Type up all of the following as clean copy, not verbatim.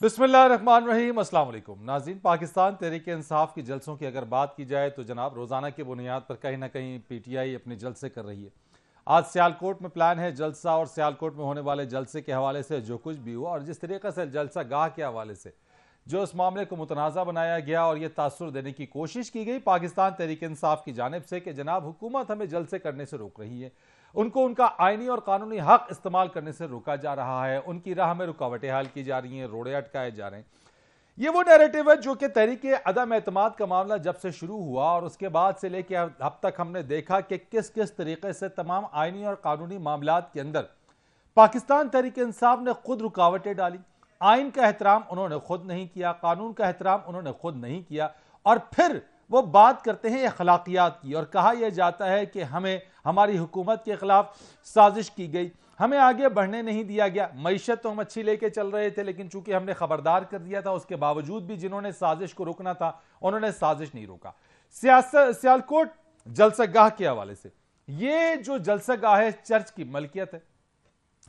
बिस्मिल्लाहिर्रहमानिर्रहीम, अस्सलाम वालेकुम नाज़रीन। पाकिस्तान तहरीक इंसाफ की जलसों की अगर बात की जाए तो जनाब रोज़ाना की बुनियाद पर कहीं ना कहीं पीटीआई अपने जलसे कर रही है। आज सियालकोट में प्लान है जलसा, और सियालकोट में होने वाले जलसे के हवाले से जो कुछ भी हुआ और जिस तरीके से जलसा गाह के हवाले से जो इस मामले को मुतनाज़ा बनाया गया और यह तासुर देने की कोशिश की गई पाकिस्तान तहरीक इंसाफ की जानिब से कि जनाब हुकूमत हमें जलसे करने से रोक रही है, उनको उनका आईनी और कानूनी हक इस्तेमाल करने से रोका जा रहा है, उनकी राह में रुकावटें हाल की जा रही हैं, रोड़े अटकाए जा रहे हैं। ये वो नैरेटिव है जो कि तहरीक अदम एतमाद का मामला जब से शुरू हुआ और उसके बाद से लेकर अब तक हमने देखा कि किस किस तरीके से तमाम आईनी और कानूनी मामलात के अंदर पाकिस्तान तहरीक इंसाफ ने खुद रुकावटें डाली। आइन का एहतराम उन्होंने खुद नहीं किया, कानून का एहतराम उन्होंने खुद नहीं किया, और फिर वो बात करते हैं अखलाकियात की और कहा यह जाता है कि हमें हमारी हुकूमत के खिलाफ साजिश की गई, हमें आगे बढ़ने नहीं दिया गया। मईशत तो हम अच्छी लेके चल रहे थे, लेकिन चूंकि हमने खबरदार कर दिया था, उसके बावजूद भी जिन्होंने साजिश को रोकना था उन्होंने साजिश नहीं रोका। सियालकोट जलसागाह के हवाले से, ये जो जलसागाह है चर्च की मलकियत है।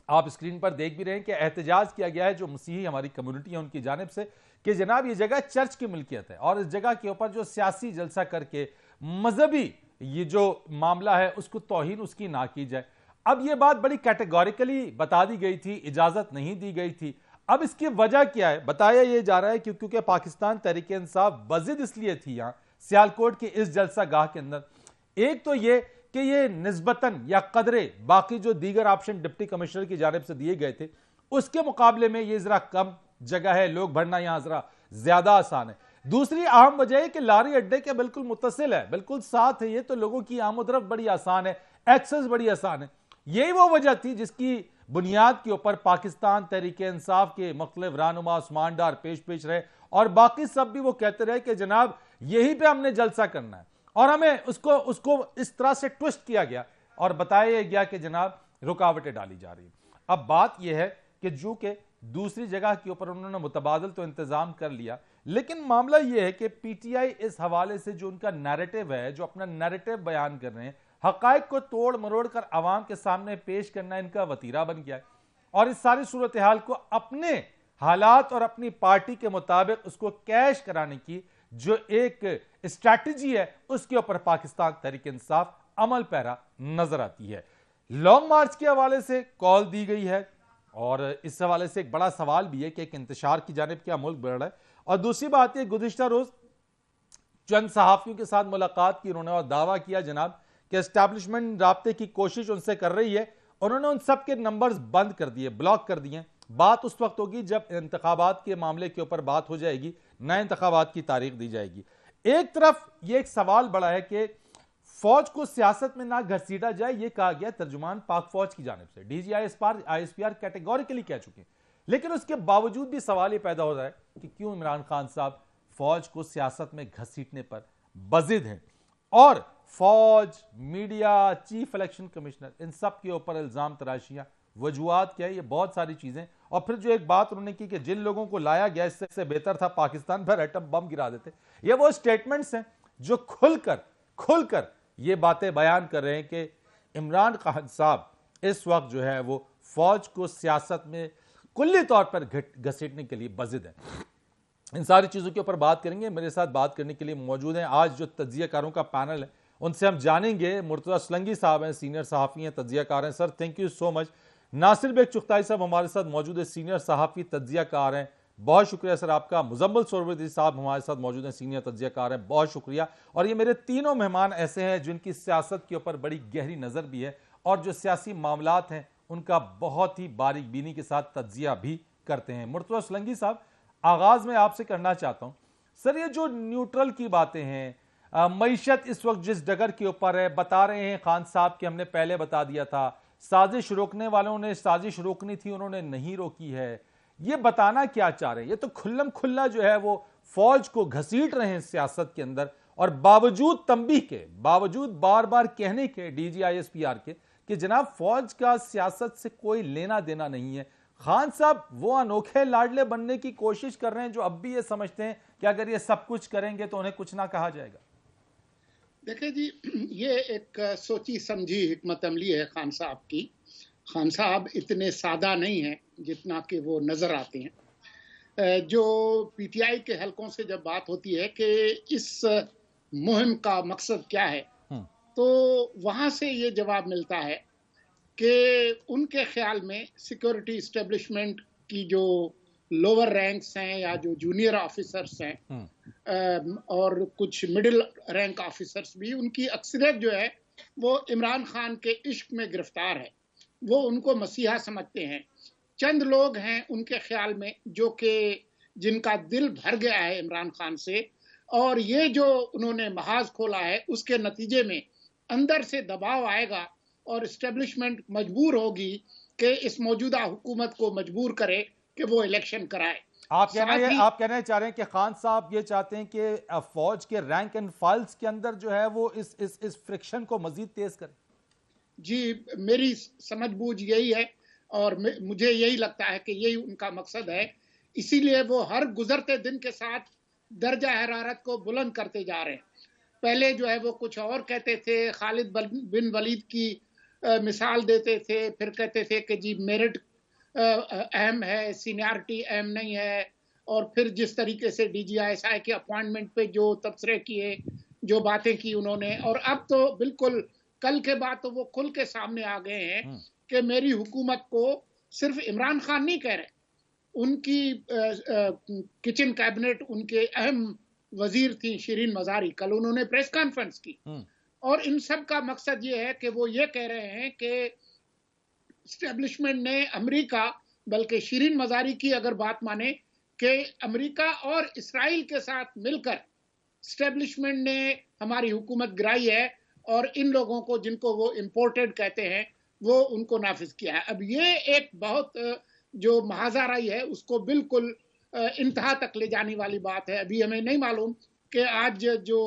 आप स्क्रीन पर देख भी रहे हैं कि एहतजाज किया गया है जो मसीही हमारी कम्युनिटी है उनकी जानिब से कि जनाब ये जगह चर्च की मिल्कियत है और इस जगह के ऊपर जो सियासी जलसा करके मजहबी ये जो मामला है उसको तौहीन उसकी ना की जाए। अब ये बात बड़ी कैटेगोरिकली बता दी गई थी, इजाजत नहीं दी गई थी। अब इसकी वजह क्या है? बताया यह जा रहा है कि क्योंकि पाकिस्तान तहरीक इंसाफ बजिद इसलिए थी यहां सियालकोट के इस जलसा गाह के अंदर, एक तो ये कि ये निस्बतन या कदरे बाकी जो दीगर ऑप्शन डिप्टी कमिश्नर की जानिब से दिए गए थे उसके मुकाबले में ये जरा कम जगह है, लोग भरना यहां जरा ज्यादा आसान है। दूसरी अहम वजह है कि लारी अड्डे के बिल्कुल मुत्तसिल है, बिल्कुल साथ है, ये तो लोगों की आमोदरफ बड़ी आसान है, एक्सेस बड़ी आसान है। यही वो वजह थी जिसकी बुनियाद के ऊपर पाकिस्तान तहरीक इंसाफ के मुख्तलिफ रहनुमा उस्मानडार पेश पेश रहे और बाकी सब भी वो कहते रहे कि जनाब यहीं पे हमने जलसा करना है, और हमें उसको उसको इस तरह से ट्विस्ट किया गया और बताया गया कि जनाब रुकावटें डाली जा रही। अब बात यह है कि जो कि दूसरी जगह के ऊपर उन्होंने मुतबादल तो इंतजाम कर लिया, लेकिन मामला यह है कि पीटीआई इस हवाले से जो उनका नैरेटिव है, जो अपना नैरेटिव बयान कर रहे हैं, हकायक को तोड़ मरोड़ कर आवाम के सामने पेश करना इनका वतीरा बन गया है और इस सारी सूरत हाल को अपने हालात और अपनी पार्टी के मुताबिक उसको कैश कराने की जो एक स्ट्रैटेजी है उसके ऊपर पाकिस्तान तहरीक इंसाफ अमल पैरा नजर आती है। लॉन्ग मार्च के हवाले से कॉल दी गई है और इस हवाले से एक बड़ा सवाल भी है कि एक इंतशार की जानिब क्या मुल्क बढ़ रहा है। और दूसरी बात यह, गुज़िश्ता रोज चंद सहाफियों के साथ मुलाकात की उन्होंने और दावा किया जनाब कि एस्टैब्लिशमेंट राब्ते की कोशिश उनसे कर रही है, उन्होंने उन सब के नंबर्स बंद कर दिए, ब्लॉक कर दिए। बात उस वक्त होगी जब इंतखाबात के मामले के ऊपर बात हो जाएगी, नए इंतखाबात की तारीख दी जाएगी। एक तरफ यह एक सवाल बड़ा है कि फौज को सियासत में ना घसीटा जाए, यह कहा गया तर्जुमान पाक फौज की जानिब से, डीजी आईएसपीआर कैटेगोरिकली कह चुके हैं, लेकिन उसके बावजूद भी सवाल यह पैदा हो रहा है कि क्यों इमरान खान साहब फौज को सियासत में घसीटने पर बजिद हैं और फौज, मीडिया, चीफ इलेक्शन कमिश्नर, इन सब के ऊपर इल्जाम तराशियां, वजूहात क्या है, ये बहुत सारी चीजें। और फिर जो एक बात उन्होंने की कि जिन लोगों को लाया गया इससे बेहतर था पाकिस्तान पर एटम बम गिरा देते, ये वो स्टेटमेंट्स हैं जो खुलकर ये बातें बयान कर रहे हैं कि इमरान खान साहब इस वक्त जो है वो फौज को सियासत में कुल्ली तौर पर घसीटने के लिए बजिद है। इन सारी चीजों के ऊपर बात करेंगे। मेरे साथ बात करने के लिए मौजूद हैं आज जो तज्जियाकारों का पैनल है, उनसे हम जानेंगे। मुर्तजा असलंगी साहब हैं, सीनियर सहाफ़ी हैं, तज्जियाकार हैं। Sir thank you so much. Nasir Baig Chughtai साहब हमारे साथ मौजूद है, सीनियर सहाफ़ी तज्जियाकार हैं, बहुत शुक्रिया सर आपका। मुजम्मल सोरवर्दी साहब हमारे साथ मौजूद हैं, सीनियर तज्जियाकार हैं, बहुत शुक्रिया। और ये मेरे तीनों मेहमान ऐसे हैं जिनकी सियासत के ऊपर बड़ी गहरी नज़र भी है और जो सियासी मामलात हैं उनका बहुत ही बारीक बीनी के साथ तज्जिया भी करते हैं। मुर्तजा असलंगी साहब, आगाज में आपसे करना चाहता हूं सर, ये जो न्यूट्रल की बातें हैं, मईशत इस वक्त जिस डगर के ऊपर है, बता रहे हैं खान साहब कि हमने पहले बता दिया था, साजिश रोकने वालों ने साजिश रोकनी थी, उन्होंने नहीं रोकी है, ये बताना क्या चाह रहे हैं? ये तो खुल्लम खुल्ला जो है वो फौज को घसीट रहे हैं सियासत के अंदर, और बावजूद तंबीह के, बावजूद बार बार कहने के डीजीआईएसपीआर के कि जनाब फौज का सियासत से कोई लेना देना नहीं है। खान साहब वो अनोखे लाडले बनने की कोशिश कर रहे हैं जो अब भी ये समझते हैं कि अगर ये सब कुछ करेंगे तो उन्हें कुछ ना कहा जाएगा। देखिए जी, ये एक सोची समझी हिकमत अमली है खान साहब की। खान साहब इतने सादा नहीं हैं जितना कि वो नजर आते हैं। जो पीटीआई के हलकों से जब बात होती है कि इस मुहिम का मकसद क्या है, तो वहां से ये जवाब मिलता है कि उनके ख्याल में सिक्योरिटी इस्टेब्लिशमेंट की जो लोअर रैंक्स हैं या जो जूनियर ऑफिसर्स हैं और कुछ मिडिल रैंक ऑफिसर्स भी, उनकी अक्सरियत जो है वो इमरान खान के इश्क में गिरफ्तार है। वो उनको मसीहा समझते हैं। चंद लोग हैं उनके ख्याल में जो कि जिनका दिल भर गया है इमरान खान से, और ये जो उन्होंने महाज खोला है उसके नतीजे में अंदर से दबाव आएगा और इस्टेब्लिशमेंट मजबूर होगी कि इस मौजूदा हुकूमत को मजबूर करे कि वो इलेक्शन कराए। आप कहना चाह रहे हैं कि खान साहब ये चाहते हैं कि फौज के रैंक एंड फाइल्स के अंदर जो है वो इस फ्रिक्शन को मजीद तेज करे? जी, मेरी समझ बूझ यही है और मुझे यही लगता है कि यही उनका मकसद है। इसीलिए वो हर गुजरते दिन के साथ दर्जा हरारत को बुलंद करते जा रहे हैं। पहले जो है वो कुछ और कहते थे, खालिद बिन वलीद की मिसाल देते थे, फिर कहते थे कि जी मेरिट अहम है, सीनियरिटी अहम नहीं है, और फिर जिस तरीके से डीजीआईएसआई के अपॉइंटमेंट पे जो तबसरे किए, जो बातें की उन्होंने, और अब तो बिल्कुल कल के बाद तो वो खुल के सामने आ गए हैं कि मेरी हुकूमत को सिर्फ इमरान खान नहीं कह रहे, उनकी किचन कैबिनेट, उनके अहम वजीर थी शिरीन मजारी, कल उन्होंने प्रेस कॉन्फ्रेंस की, और इन सब का मकसद ये है कि वो ये कह रहे हैं कि एस्टेब्लिशमेंट ने अमेरिका, बल्कि शिरीन मजारी की अगर बात माने, कि अमेरिका और इसराइल के साथ मिलकर एस्टेब्लिशमेंट ने हमारी हुकूमत गिराई है और इन लोगों को, जिनको वो इम्पोर्टेड कहते हैं, वो उनको नाफिज किया है। अब ये एक बहुत जो महाजाराई है उसको बिल्कुल इंतहा तक ले जाने वाली बात है। अभी हमें नहीं मालूम कि आज जो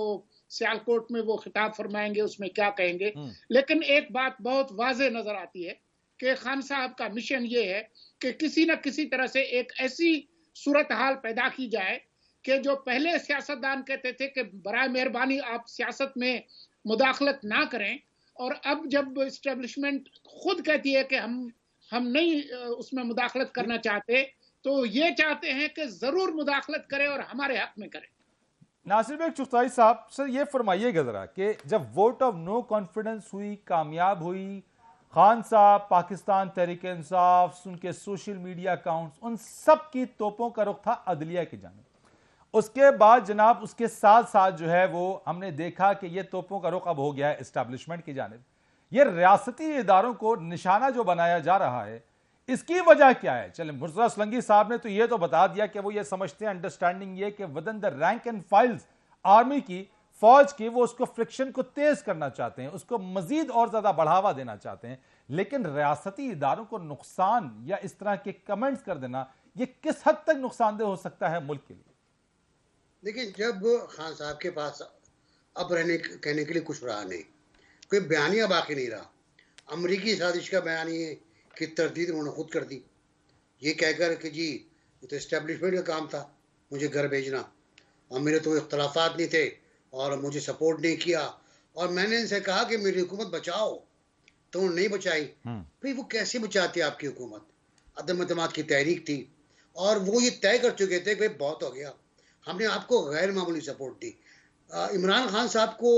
सियालकोट में वो खिताब फरमाएंगे उसमें क्या कहेंगे, लेकिन एक बात बहुत वाज़े नजर आती है कि खान साहब का मिशन ये है कि किसी न किसी तरह से एक ऐसी सूरत हाल पैदा की जाए कि जो पहले सियासतदान कहते थे कि बराए मेहरबानी आप सियासत में मुदाखलत ना करें, और अब जब इस्टेब्लिशमेंट खुद कहती है कि हम नहीं उसमें मुदाखलत करना चाहते, तो ये चाहते हैं कि जरूर मुदाखलत करें और हमारे हक में करें। नासिर बेग चुगताई साहब, सर ये फरमाइएगा जरा कि जब वोट ऑफ नो कॉन्फिडेंस हुई, कामयाब हुई, खान साहब, पाकिस्तान तहरीक इंसाफ, उनके सोशल मीडिया अकाउंट्स, उन सब की तोपों का रुख था अदलिया की जानिब। उसके बाद जनाब उसके साथ साथ जो है वो हमने देखा कि ये तोपों का रुख अब हो गया है एस्टैब्लिशमेंट की जानिब। ये रियासती इदारों को निशाना जो बनाया जा रहा है, इसकी वजह क्या है? चले, मुर्तज़ा असलंगी साहब ने तो ये तो बता दिया कि वो ये समझते हैं, अंडरस्टैंडिंग ये कि with in the rank and files army की, फौज की, वो उसको फ्रिक्शन को तेज करना चाहते हैं, उसको मजीद और ज्यादा बढ़ावा देना चाहते हैं। लेकिन रियासती इदारों को नुकसान या इस तरह के कमेंट्स कर देना, ये किस हद तक नुकसानदेह हो सकता है मुल्क के लिए? देखिए, जब खान साहब के पास अब कहने के लिए कुछ रहा नहीं, कोई बयानिया बाकी नहीं रहा। अमरीकी साजिश का बयानिए की तरदीद उन्होंने खुद कर दी, ये कहकर कि जी ये तो इस्टेब्लिशमेंट का काम था मुझे घर भेजना, और मेरे तो इख्तलाफात नहीं थे और मुझे सपोर्ट नहीं किया, और मैंने इनसे कहा कि मेरी हुकूमत बचाओ, तो उन्होंने नहीं बचाई। भाई वो कैसे बचाती आपकी हुकूमत? अदम एतमाद की तहरीक थी और वो ये तय कर चुके थे कि बहुत हो गया, हमने आपको गैर मामूली सपोर्ट दी। इमरान खान साहब को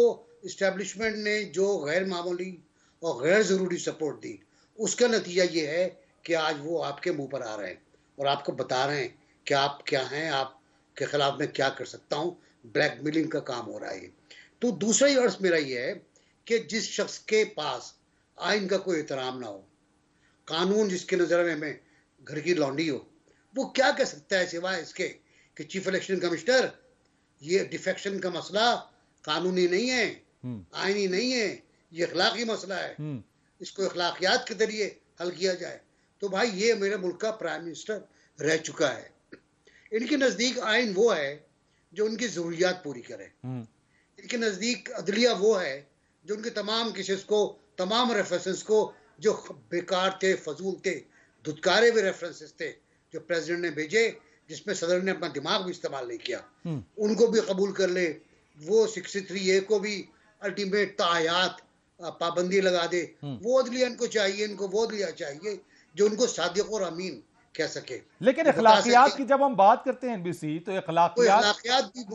इस्टेब्लिशमेंट ने जो गैर मामूली और गैर ज़रूरी सपोर्ट दी, उसका नतीजा ये है कि आज वो आपके मुंह पर आ रहे हैं और आपको बता रहे हैं कि आप क्या हैं, आपके खिलाफ मैं क्या कर सकता हूँ। ब्लैकमेलिंग का काम हो रहा है। तो दूसरा ही अर्थ मेरा ये है कि जिस शख्स के पास आइन का कोई एहतराम ना हो, कानून जिसके नज़र में घर की लौंडी हो, वो क्या कह सकता है सिवाय इसके कि चीफ इलेक्शन कमिश्नर, ये डिफेक्शन का मसला कानूनी नहीं है, आईनी नहीं है, ये अखलाकी मसला है, इसको अखलाकियात के जरिए हल किया जाए। तो भाई ये मेरे मुल्क का प्राइम मिनिस्टर रह चुका है, इनके नज़दीक आइन वो है जो उनकी ज़रूरियात पूरी करे, इनके नज़दीक अदलिया वो है जो उनके तमाम केसेस को, तमाम रेफरेंसेस को जो बेकार थे, फजूल थे, धुतकारे हुए रेफरेंसेस थे जो प्रेसिडेंट ने भेजे, जिसमें सदर ने अपना दिमाग भी इस्तेमाल नहीं किया, उनको भी कबूल कर ले। वो 63A को भी अल्टीमेट तायात पाबंदी लगा दे। वो अदलिया इनको चाहिए, इनको वो अदलिया चाहिए जो उनको सादिक और अमीन कह सके, लेकिन वो बता अखलाकियात सके। की जब हम बात करते हैं एनबीसी, तो कोई अखलाकियात अखलाकियात भी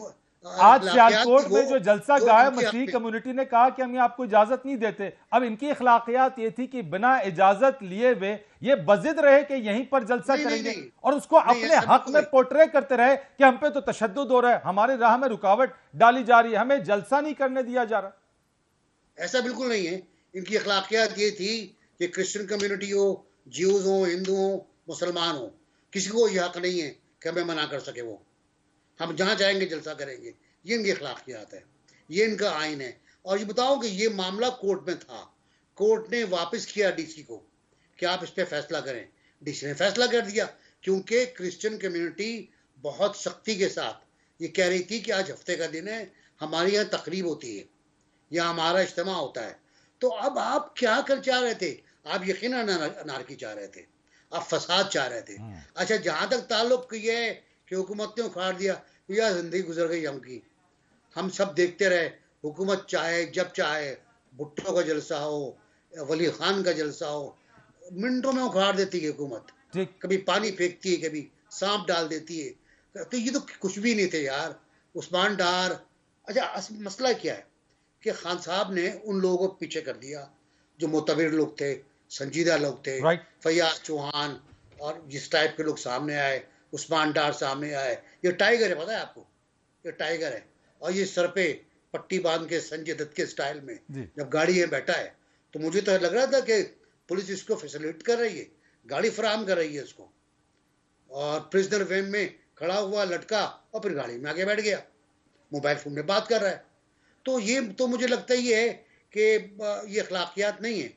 आज अखलाकियात सियालकोट भी में वो जो जलसा जो गाय इनके हक मसीह में। कम्युनिटी ने कहा कि हम ये आपको इजाजत नहीं देते, अब इनकी अखलाकियात ये थी कि बिना इजाजत लिए वे ये बजिद रहे कि यहीं पर जलसा नहीं नहीं करेंगे नहीं और उसको नहीं, अपने ऐसा हक बिल्कुल में नहीं। पोर्ट्रे करते रहे कि हम पे तो तशद्दुद हो रहा है, हमारी राह में रुकावट डाली जा रही है, हमें जलसा नहीं करने दिया जा रहा। ऐसा बिल्कुल नहीं है। इनकी अखलाकियात ये थी कि क्रिश्चियन कम्युनिटी हो, ज्यूज हो, हिंदू हो, मुसलमान हो, किसी को यह हक नहीं है कि हमें मना कर सके। वो हम जहां जाएंगे जलसा करेंगे, ये इनकी अखलाकियात है, ये इनका आइन है। और ये बताओ कि ये मामला कोर्ट में था, कोर्ट ने वापस किया डीसी को कि आप इस पे फैसला करें। डीसी ने फैसला कर दिया क्योंकि क्रिश्चियन कम्युनिटी बहुत सख्ती के साथ ये कह रही थी कि आज हफ्ते का दिन है, हमारे यहाँ तकरीब होती है या हमारा इज्तिमा होता है। तो अब आप क्या कर चाह रहे थे? आप यकीनन अनारकी चाह रहे थे, आप फसाद चाह रहे थे। अच्छा, जहां तक ताल्लुक ये है कि हुकूमत ने उखाड़ दिया, या जिंदगी गुजर गई हम सब देखते रहे। हुकूमत चाहे जब चाहे भुट्टो का जलसा हो, वली खान का जलसा हो, मिनटों में उखाड़ देती है हुकूमत। ठीक, कभी पानी फेंकती है, कभी सांप डाल देती है। तो ये तो कुछ भी नहीं थे यार, उस्मान डार। अच्छा, मसला क्या है कि खान साहब ने उन लोगों को पीछे कर दिया जो मोतबर लोग थे, संजीदा लोग थे। राइट, फैयाज चौहान और जिस टाइप के लोग सामने आए, उस्मान डार सामने आए। ये टाइगर है, पता है आपको? ये टाइगर है। और ये सर पे पट्टी बांध के संजय दत्त के स्टाइल में जब गाड़ी में बैठा है, तो मुझे तो लग रहा था कि पुलिस इसको फैसिलिटेट कर रही है, गाड़ी फराहम कर रही है इसको। और प्रिजनर वैन में खड़ा हुआ लटका और फिर गाड़ी में आगे बैठ गया, मोबाइल फोन में बात कर रहा है। तो ये तो मुझे लगता ही है कि ये अखलाकियात नहीं है,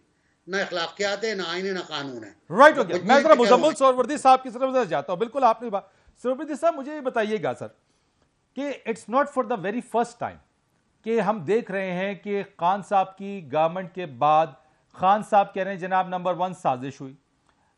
ना अखलाकियात है, ना आइन है, ना कानून है। राइट हो गया। मैं जरा मुजम्मिल मुजम्मिल सोहरावर्दी साहब की तरफ जाता हूं। बिल्कुल आपने बात, सोहरावर्दी साहब मुझे ये बताइएगा सर कि it's not for the very first time कि हम देख रहे हैं कि खान साहब की गवर्नमेंट के बाद खान साहब कह रहे हैं जनाब नंबर 1 साजिश हुई,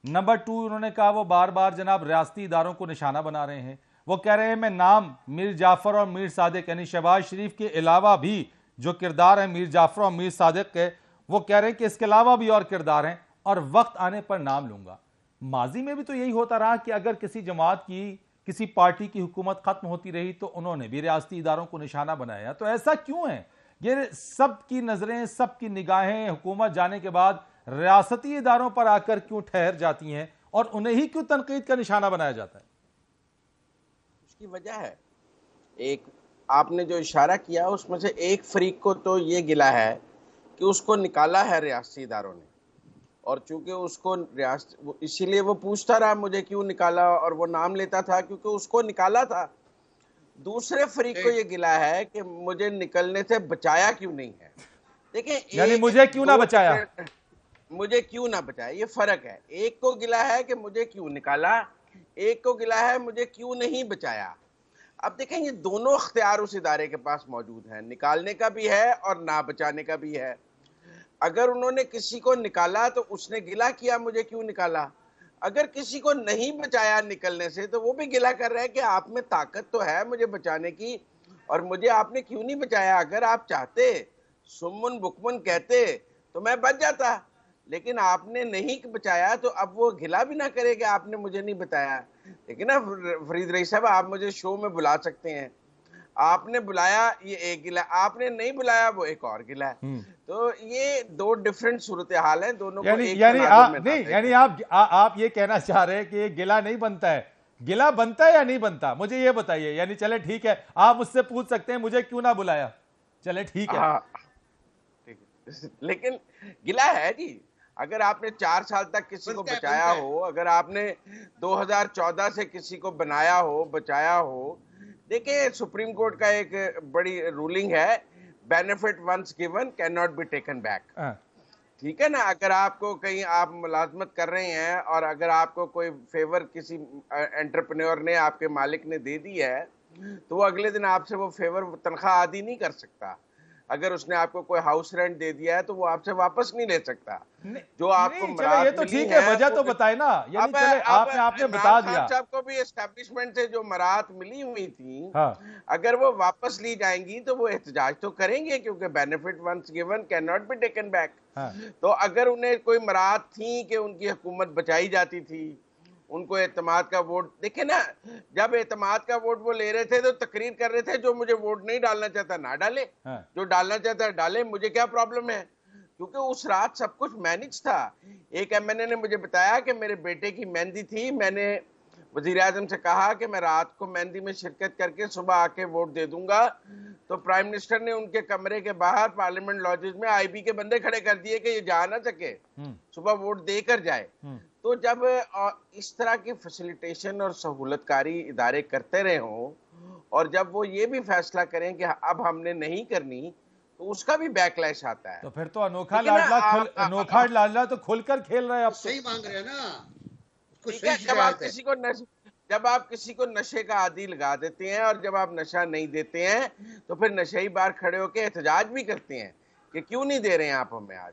नंबर 2 उन्होंने कहा वो बार बार जनाब रियासती इदारों को निशाना बना रहे हैं। वो कह रहे हैं मैं नाम मीर जाफर और मीर सादिक यानी शहबाज शरीफ के अलावा भी जो किरदार है मीर जाफर और मीर सादिक के, वो कह रहे हैं कि इसके अलावा भी और किरदार हैं और वक्त आने पर नाम लूंगा। माजी में भी तो यही होता रहा कि अगर किसी जमात की, किसी पार्टी की हुकूमत खत्म होती रही तो उन्होंने भी रियासती इदारों को निशाना बनाया। तो ऐसा क्यों है? ये सब की नजरें, सब की निगाहें हुकूमत जाने के बाद रियासती इदारों पर आकर क्यों ठहर जाती हैं और उन्हें ही क्यों तनकीद का निशाना बनाया जाता है? उसकी वजह है, एक आपने जो इशारा किया उसमें से एक फरीक को तो ये गिला है कि उसको निकाला है रियासती इदारों ने, और चूंकि उसको इसीलिए वो पूछता रहा मुझे क्यों निकाला, और वो नाम लेता था क्योंकि उसको निकाला था। दूसरे फरीक को ये गिला है कि मुझे निकलने से बचाया क्यों नहीं है। देखिए, यानी मुझे क्यों ना बचाया, मुझे क्यों ना बचाया, ये फर्क है। एक को गिला है कि मुझे क्यों निकाला, एक को गिला है मुझे क्यों नहीं बचाया। अब देखें, ये दोनों अख्तियार उस इदारे के पास मौजूद हैं, निकालने का भी है और ना बचाने का भी है। अगर उन्होंने किसी को निकाला तो उसने गिला किया मुझे क्यों निकाला, अगर किसी को नहीं बचाया निकलने से तो वो भी गिला कर रहा है कि आप में ताकत तो है मुझे बचाने की और मुझे आपने क्यों नहीं बचाया। अगर आप चाहते, सुम्मुन बुकमुन कहते तो मैं बच जाता, लेकिन आपने नहीं बचाया तो अब वो गिला भी ना करेगा आपने मुझे नहीं बताया। लेकिन ना फरीद रईस साहब, आप मुझे शो में बुला सकते हैं, आपने बुलाया ये एक गिला, आपने नहीं बुलाया वो एक और गिला है। तो ये दो डिफरेंट सूरत हाल है, दोनों को यानी आप ये कहना चाह रहे हैं कि ये गिला नहीं बनता है, गिला बनता है या नहीं बनता, मुझे ये बताइए। यानी चले ठीक है, आप मुझसे पूछ सकते हैं मुझे क्यों ना बुलाया, चले ठीक है, लेकिन गिला है जी। अगर आपने 4 साल तक किसी को बचाया हो, अगर आपने 2014 से किसी को बनाया हो, बचाया हो। देखिए, सुप्रीम कोर्ट का एक बड़ी रूलिंग है, benefit once given can not be taken back. ठीक है ना, अगर आपको कहीं आप मुलाजमत कर रहे हैं और अगर आपको कोई फेवर किसी एंटरप्रेन्योर ने, आपके मालिक ने दे दी है, तो वो अगले दिन आपसे वो फेवर तनख्वाह आदी नहीं कर सकता। अगर उसने आपको कोई हाउस रेंट दे दिया है तो वो आपसे वापस नहीं ले सकता। जो आपको ये तो ठीक है, वजह तो बताए ना। यानी चले आपने बता दिया, साहब को भी एस्टैब्लिशमेंट से जो मराहत मिली हुई थी, हाँ, अगर वो वापस ली जाएंगी तो वो एहतजाज तो करेंगे, क्योंकि benefit once given can not be taken back. तो अगर उन्हें कोई मराहत थी कि उनकी हुकूमत बचाई जाती थी, उनको एतमाद का वोट, देखे ना, जब एतमाद का वोट वो ले रहे थे तो तकरीर कर रहे थे जो मुझे वोट नहीं डालना चाहता ना डाले, जो डालना चाहता है डाले, मुझे क्या प्रॉब्लम है, क्योंकि उस रात सब कुछ मैनेज था। एक एमएनए ने मुझे बताया कि मेरे बेटे की मेहंदी थी, मैंने वजीर आजम से कहा कि मैं रात को मेहंदी में शिरकत करके सुबह आके वोट दे दूंगा, तो प्राइम मिनिस्टर ने उनके कमरे के बाहर पार्लियामेंट लॉजेस में आईबी के बंदे खड़े कर दिए कि ये जा ना सके, सुबह वोट देकर जाए। तो जब इस तरह की फैसिलिटेशन और सहूलतकारी इदारे करते रहे हों और जब वो ये भी फैसला करें कि अब हमने नहीं करनी, तो उसका भी बैकलैश आता है। तो फिर तो अनोखा लाडला तो खुलकर खेल रहे हैं, अब सही मांग रहे हैं ना। ठीक है, जब आप किसी को नशे का आदी लगा देते हैं और जब आप नशा नहीं देते हैं तो फिर नशेई बाहर खड़े होकर एहतजाज भी करते हैं कि क्यों नहीं दे रहे हैं आप हमें। आज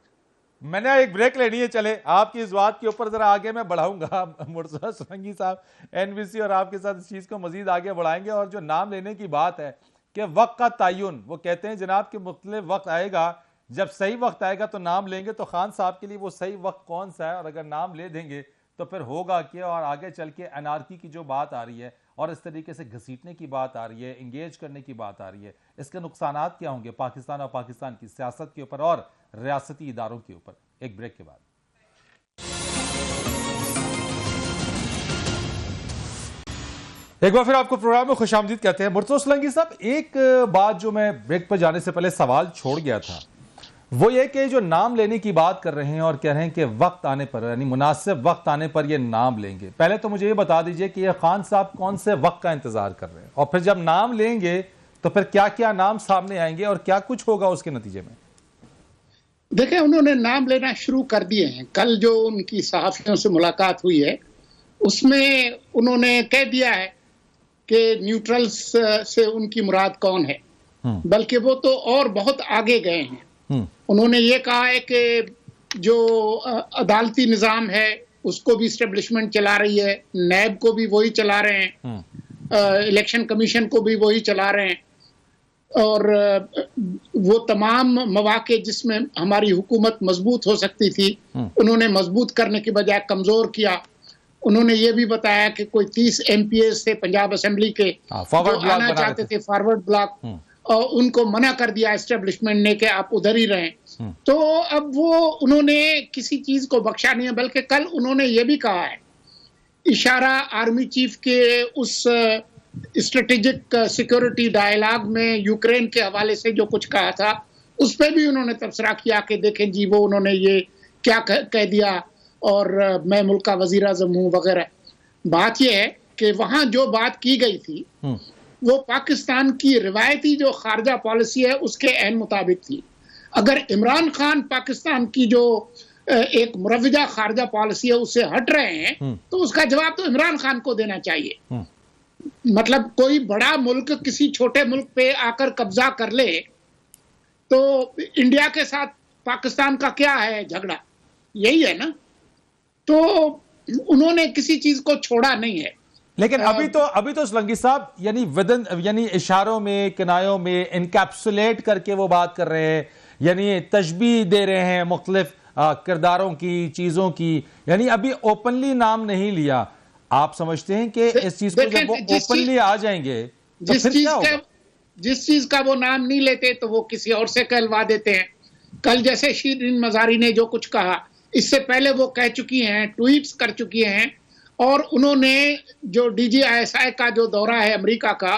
मैंने एक ब्रेक लेनी है, चले आपकी इस बात के ऊपर जरा आगे मैं बढ़ाऊंगा। मुर्तज़ा सुरंगी साहब एनबीसी और आपके साथ इस चीज को मजीद आगे बढ़ाएंगे। और जो नाम लेने की बात है कि वक्त का तयन, वो कहते हैं जनाब के मुख्तलिफ वक्त आएगा, जब सही वक्त आएगा तो नाम लेंगे। तो खान साहब के लिए वो सही वक्त कौन सा है, और अगर नाम ले देंगे तो फिर होगा क्या, और आगे चल के एनआरकी की जो बात आ रही है और इस तरीके से घसीटने की बात आ रही है, इंगेज करने की बात आ रही है, इसके नुकसानात क्या होंगे पाकिस्तान और पाकिस्तान की सियासत के ऊपर और रियासती इदारों के ऊपर। एक ब्रेक के बाद एक बार फिर आपको प्रोग्राम में खुशामदीद कहते हैं। मुर्तज़ा सुरंगी साहब, एक बात जो मैं ब्रेक पर जाने से पहले सवाल छोड़ गया था, वो ये कि जो नाम लेने की बात कर रहे हैं और कह रहे हैं कि वक्त आने पर, यानी मुनासिब वक्त आने पर ये नाम लेंगे। पहले तो मुझे ये बता दीजिए कि ये खान साहब कौन से वक्त का इंतजार कर रहे हैं, और फिर जब नाम लेंगे तो फिर क्या क्या नाम सामने आएंगे और क्या कुछ होगा उसके नतीजे में। देखें, उन्होंने नाम लेना शुरू कर दिए हैं। कल जो उनकी सहाफियों से मुलाकात हुई है उसमें उन्होंने कह दिया है कि न्यूट्रल्स से उनकी मुराद कौन है, बल्कि वो तो और बहुत आगे गए हैं। उन्होंने ये कहा है कि जो अदालती निज़ाम है उसको भी एस्टेब्लिशमेंट चला रही है, नैब को भी वही चला रहे हैं, इलेक्शन कमीशन को भी वही चला रहे हैं, और वो तमाम मौके जिसमें हमारी हुकूमत मजबूत हो सकती थी उन्होंने मजबूत करने की बजाय कमजोर किया। उन्होंने ये भी बताया कि कोई 30 MPs थे पंजाब असेंबली के जो आना चाहते थे फॉरवर्ड ब्लॉक, और उनको मना कर दिया एस्टेब्लिशमेंट ने कि आप उधर ही रहें। तो अब वो उन्होंने किसी चीज को बख्शा नहीं है, बल्कि कल उन्होंने ये भी कहा है, इशारा आर्मी चीफ के उस स्ट्रेटेजिक सिक्योरिटी डायलॉग में यूक्रेन के हवाले से जो कुछ कहा था उस पर भी उन्होंने तबसरा किया कि देखें जी वो उन्होंने ये क्या कह दिया और मैं मुल्क का वजीर आज़म हूँ वगैरह। बात यह है कि वहां जो बात की गई थी वो पाकिस्तान की रिवायती जो खारजा पॉलिसी है उसके ऐन मुताबिक थी। अगर इमरान खान पाकिस्तान की जो एक मुरव्वजा खारजा पॉलिसी है उससे हट रहे हैं तो उसका जवाब तो इमरान खान को देना चाहिए। मतलब कोई बड़ा मुल्क किसी छोटे मुल्क पे आकर कब्जा कर ले तो इंडिया के साथ पाकिस्तान का क्या है झगड़ा, यही है ना। तो उन्होंने किसी चीज को छोड़ा नहीं है। लेकिन अभी तो सुरंगी साहब यानी इशारों में, किनायों में इनकैप्सुलेट करके वो बात कर रहे हैं, यानी तशबीह दे रहे हैं मुख्तलिफ किरदारों की, चीजों की, यानी अभी ओपनली नाम नहीं लिया। आप समझते हैं कि इस चीज को जब वो ओपनली आ जाएंगे तो फिर क्या होगा? जिस चीज का वो नाम नहीं लेते तो वो किसी और से कहलवा देते हैं। कल जैसे शीरीन मजारी ने जो कुछ कहा, इससे पहले वो कह चुकी हैं, ट्वीट्स कर चुकी हैं, और उन्होंने जो DGISI का जो दौरा है अमेरिका का,